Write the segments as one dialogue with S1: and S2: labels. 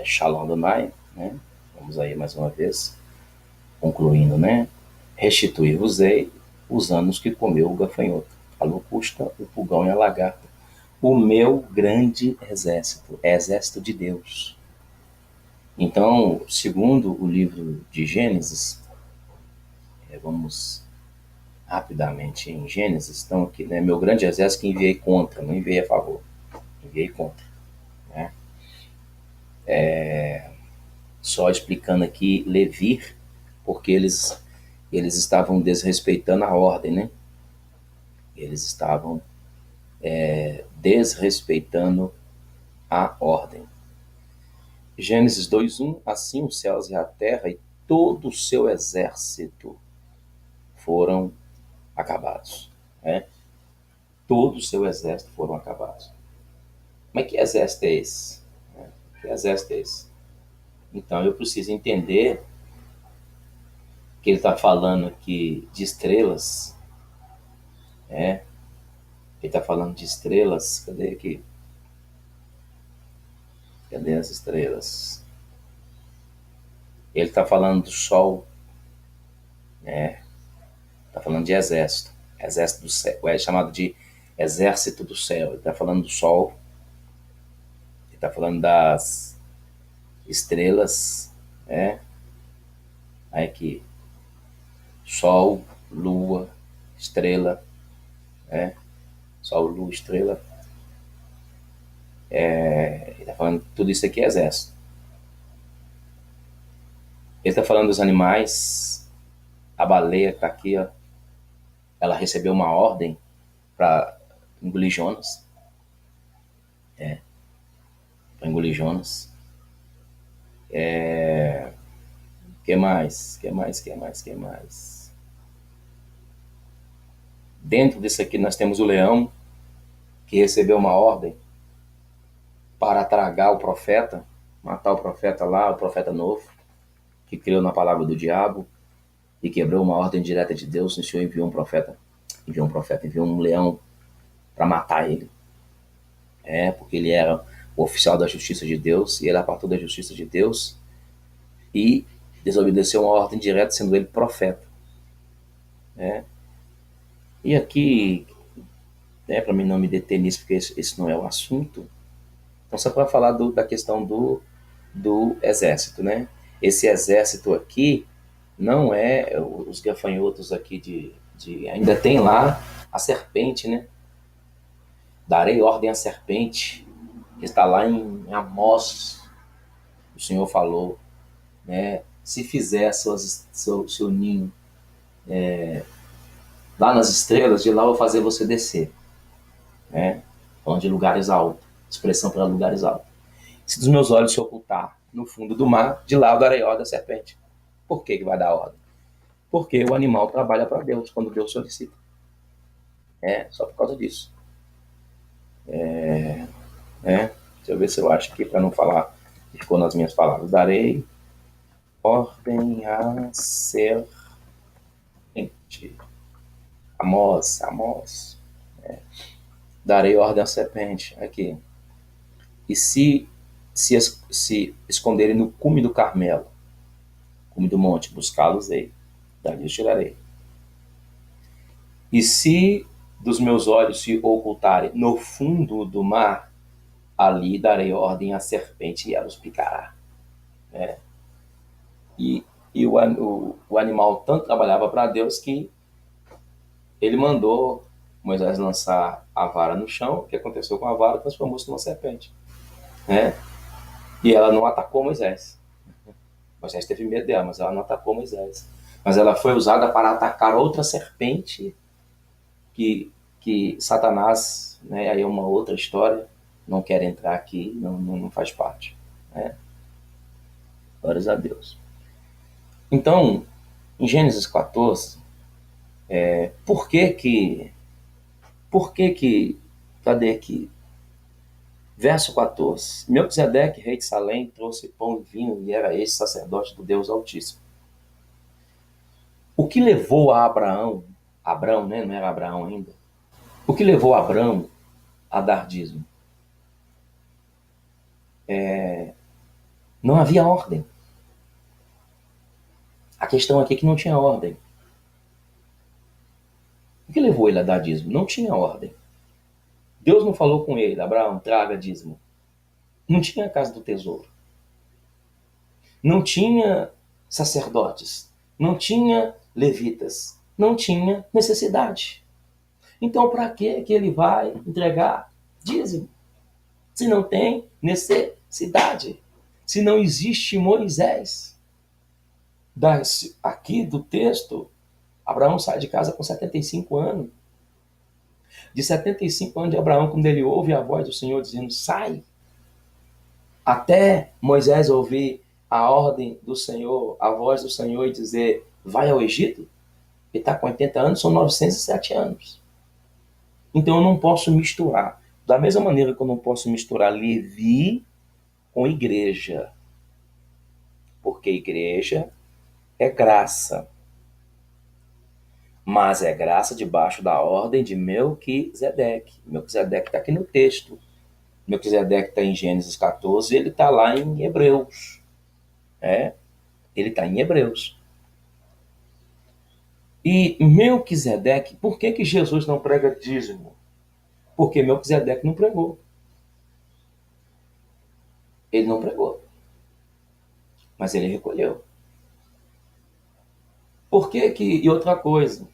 S1: Shalom Adonai, né? Vamos aí mais uma vez, concluindo, né? Restituir-vos-ei os anos que comeu o gafanhoto, a locusta, o pulgão e a lagarta, o meu grande exército, é exército de Deus. Então, segundo o livro de Gênesis, vamos rapidamente em Gênesis, então aqui, né? Meu grande exército que enviei contra, não enviei a favor, enviei contra, né? Só explicando aqui Levir, porque eles estavam desrespeitando a ordem, né? Eles estavam desrespeitando a ordem. Gênesis 2:1, assim os céus e a terra e todo o seu exército foram acabados, né? Todo o seu exército foram acabados. Mas que exército é esse? Que exército é esse? Então eu preciso entender que ele está falando aqui de estrelas, né? Ele está falando de estrelas. Cadê aqui? Cadê as estrelas? Ele está falando do sol, né? Está falando de exército. Exército do céu. É chamado de exército do céu. Ele está falando do sol. Ele está falando das estrelas, né? Aí aqui, sol, lua, estrela, né? Sol, lua, estrela. Ele está falando tudo isso aqui é exército. Ele está falando dos animais. A baleia que está aqui, ó, ela recebeu uma ordem para engolir Jonas. Para engolir Jonas. Que mais? Que mais? Que mais? Que mais? Dentro disso aqui nós temos o leão, que recebeu uma ordem para tragar o profeta, matar o profeta lá, o profeta novo, que criou na palavra do diabo e quebrou uma ordem direta de Deus. O Senhor enviou um leão para matar ele. Porque ele era o oficial da justiça de Deus e ele apartou da justiça de Deus e desobedeceu uma ordem direta, sendo ele profeta. Né? E aqui, para mim não me deter nisso, porque esse não é o assunto, então só para falar da questão do exército. Né? Esse exército aqui não é os gafanhotos aqui ainda tem lá a serpente, né? Darei ordem à serpente, que está lá em Amós, o Senhor falou, né? Se fizer seu ninho lá nas estrelas, de lá eu vou fazer você descer, né? Falando de lugares altos, expressão para lugares altos. Se dos meus olhos se ocultar no fundo do mar, de lá eu darei ordem à serpente. Por que vai dar ordem? Porque o animal trabalha para Deus quando Deus solicita. Só por causa disso. Né? Deixa eu ver se eu acho aqui, para não falar, ficou nas minhas palavras. Darei ordem à serpente. Amós, Amós. Darei ordem à serpente. Aqui. E se esconderem no cume do Carmelo, cume do monte, buscá-los-ei, dali os tirarei. E se dos meus olhos se ocultarem no fundo do mar, ali darei ordem à serpente e ela os picará. Né? E, o animal tanto trabalhava para Deus que ele mandou Moisés lançar a vara no chão. O que aconteceu com a vara? Transformou-se numa serpente. Né? E ela não atacou Moisés. Moisés teve medo dela, mas ela não atacou Moisés. Mas ela foi usada para atacar outra serpente que Satanás, né, aí é uma outra história, não quero entrar aqui, não faz parte. Né? Glórias a Deus. Então, em Gênesis 14, por que que, cadê aqui? Verso 14. Melquisedeque, rei de Salém, trouxe pão e vinho e era este sacerdote do Deus Altíssimo. O que levou a Abrão, né, não era Abraão ainda, o que levou Abrão a dar dízimo? Não havia ordem. A questão aqui é que não tinha ordem. O que levou ele a dar dízimo? Não tinha ordem. Deus não falou com ele, Abraão, traga dízimo. Não tinha a casa do tesouro. Não tinha sacerdotes. Não tinha levitas. Não tinha necessidade. Então, para que ele vai entregar dízimo? Se não tem necessidade. Se não existe Moisés. Aqui do texto, Abraão sai de casa com 75 anos. De 75 anos de Abraão, quando ele ouve a voz do Senhor dizendo, sai, até Moisés ouvir a ordem do Senhor, a voz do Senhor e dizer, vai ao Egito, ele está com 80 anos, são 907 anos. Então eu não posso misturar. Da mesma maneira que eu não posso misturar Levi com igreja. Porque igreja é graça. Mas é graça debaixo da ordem de Melquisedeque. Melquisedeque está aqui no texto. Melquisedeque está em Gênesis 14, ele está lá em Hebreus. Ele está em Hebreus. E Melquisedeque, por que Jesus não prega dízimo? Porque Melquisedeque não pregou. Ele não pregou. Mas ele recolheu. Por que que... E outra coisa,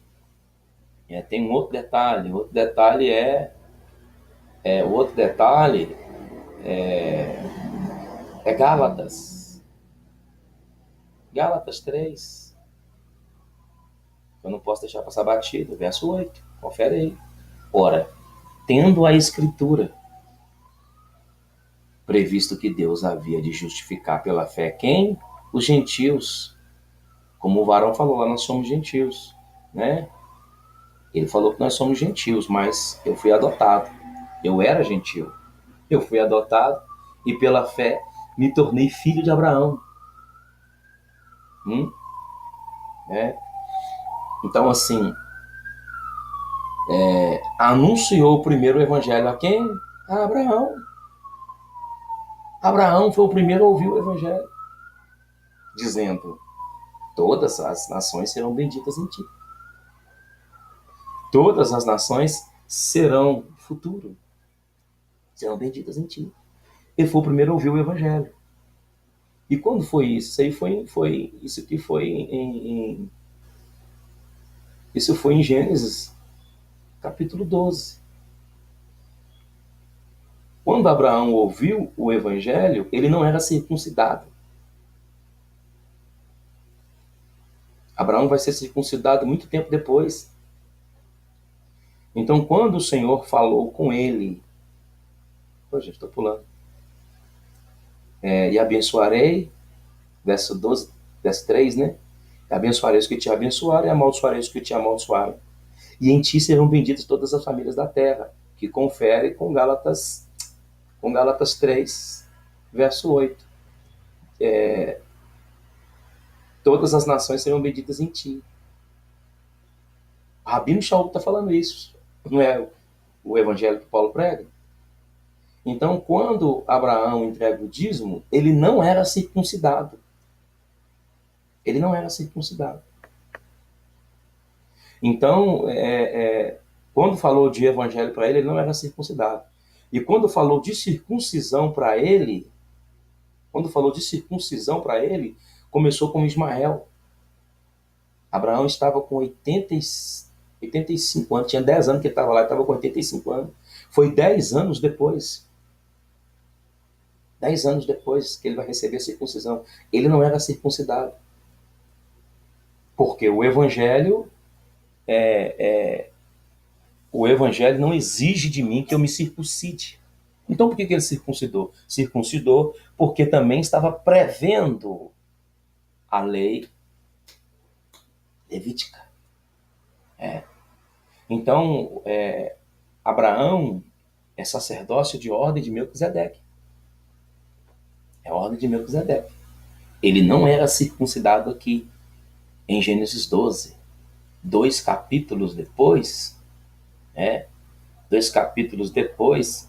S1: tem um outro detalhe. Outro detalhe é Gálatas. Gálatas 3. Eu não posso deixar passar batido. Verso 8. Confere aí. Ora, tendo a Escritura previsto que Deus havia de justificar pela fé quem? Os gentios. Como o varão falou lá, nós somos gentios, né? Ele falou que nós somos gentios, mas eu fui adotado. Eu era gentio. Eu fui adotado e pela fé me tornei filho de Abraão. Então, assim, anunciou o primeiro evangelho a quem? A Abraão. Abraão foi o primeiro a ouvir o evangelho, dizendo, todas as nações serão benditas em ti. Todas as nações serão, no futuro, serão benditas em ti. Ele foi o primeiro a ouvir o evangelho. E quando foi isso? Isso aí isso foi em Gênesis, capítulo 12. Quando Abraão ouviu o evangelho, ele não era circuncidado. Abraão vai ser circuncidado muito tempo depois. Então, quando o Senhor falou com ele, gente, estou pulando. E abençoarei, verso 12, verso 3, né? Abençoarei os que te abençoarem e amaldiçoarei os que te amaldiçoarem. E em ti serão benditas todas as famílias da terra, que confere com Gálatas 3, verso 8. Todas as nações serão benditas em ti. Rabino Shaul está falando isso. Não é o evangelho que Paulo prega? Então, quando Abraão entrega o dízimo, ele não era circuncidado. Ele não era circuncidado. Então, quando falou de evangelho para ele não era circuncidado. E quando falou de circuncisão para ele, começou com Ismael. Abraão estava com 85 anos, tinha 10 anos que ele estava lá, estava com 85 anos. Foi 10 anos depois. 10 anos depois que ele vai receber a circuncisão. Ele não era circuncidado. Porque o evangelho não exige de mim que eu me circuncide. Então por que ele circuncidou? Circuncidou porque também estava prevendo a lei levítica. Então, Abraão é sacerdócio de ordem de Melquisedeque. É a ordem de Melquisedeque. Ele não era circuncidado aqui. Em Gênesis 12, 2 capítulos depois, 2 capítulos depois,